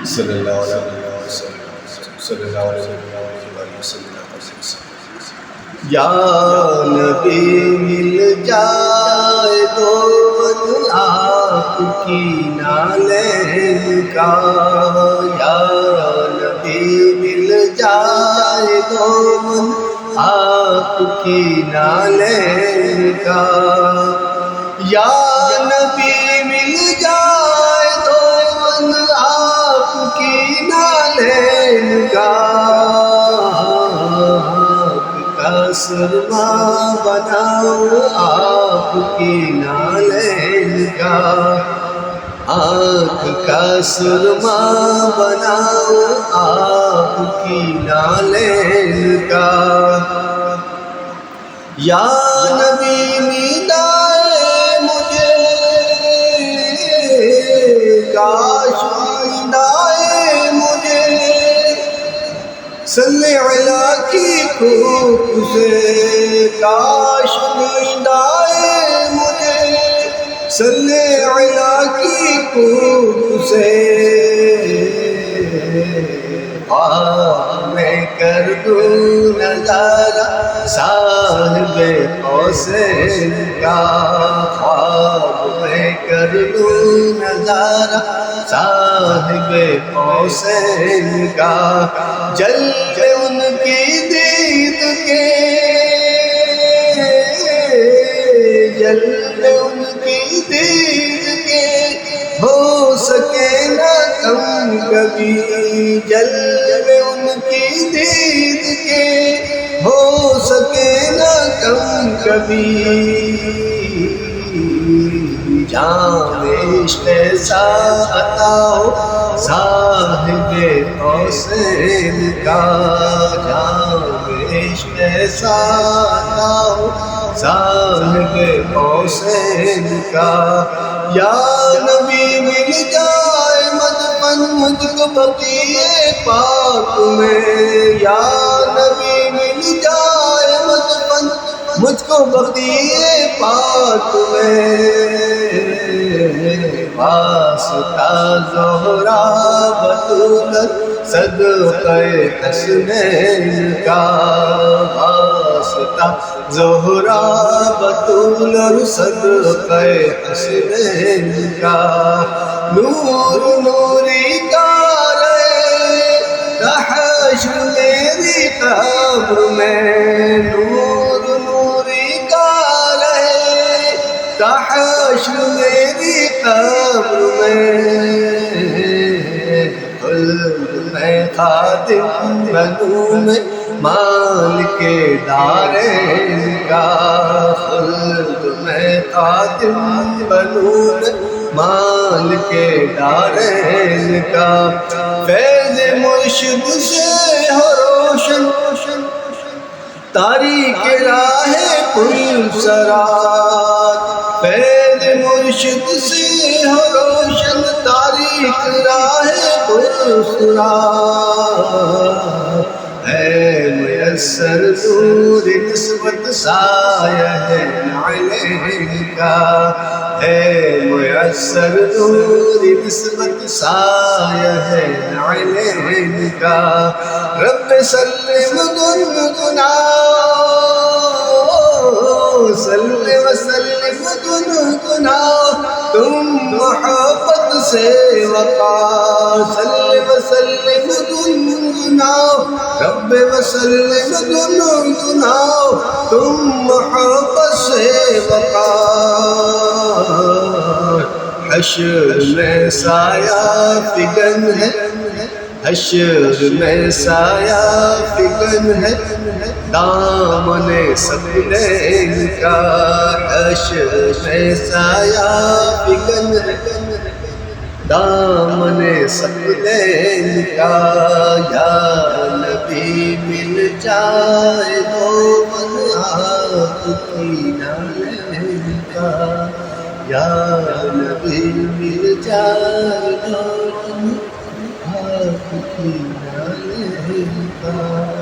صلی اللہ علیہ وسلم یا نبی مل جائے تو من آپ کی نالین کا، یا نبی مل جائے تو من آپ کی نالین کا، یا نبی مل جائے تو من آپ کی نالین کا، سرما بناؤ آپ کی نالین کا، آنکھ کا سرما بناؤ آپ کی نالین کا، یا نبی ندائے مجھے کاش ندائے مجھے، صلی اللہ کی کوپ سے کاش نیند آئے مجھے، صلی اللہ کی کوپ سے خواب میں کر دوں نظارہ صاحب حسین کا، خواب میں کر دوں نظارہ صاحب حسین کا، جلوے ان کی دید کے، جلوے ان کی دید کے ہو سکے نہ کم کبھی، جلوے ان کی دید کے ہو سکے نہ کم کبھی، جام عشق ایسا عطا ہو صاحب حسین کا، جام عشق ایسا عطا ہو صاحب حسین کا، یا نبی مل جائے مدفن مجھ کو بقیع پاک میں، یا نبی مل جائے مدفن مجھ کو بقیع پاک میں، واسطہ زہرا بطول صدقہ حسنین کا، واسطہ زہرا بطول صدقہ حسنین کا، نور نوری کا رہے حشر میری قبر میں، نور نوری کا رہے حشر میری قبر میں، خلد میں خادم بنوں میں مالک دارین کا، خلد میں خادم بنوں میں مالک دارین کا، فیض مرشد سے ہو روشن تاریک راہ پل سرات، فیض مرشد سے ہو روشن تاریک راہ پل سرات، ہے میسر نور نسبت سایہ ہے نعلین کا، ہے میسر نور نسبت سایہ ہے نعلین کا، رب سلم گنگنا صلی وسلم گنگنا تم محبت سے وقا، صلی وسلم گنگنا رب وسلم گنگنا تم محبت سے وقا، حشر میں سایہ فگن ہے، حشر میں سایہ فگن ہے دامن ثقلین کا، حشر میں سایہ فگن ہے دامن ثقلین کا، یا نبی مل جائے تو من آپ کی نالین کا، یا نبی مل جائے تو من آپ کی نالین کا۔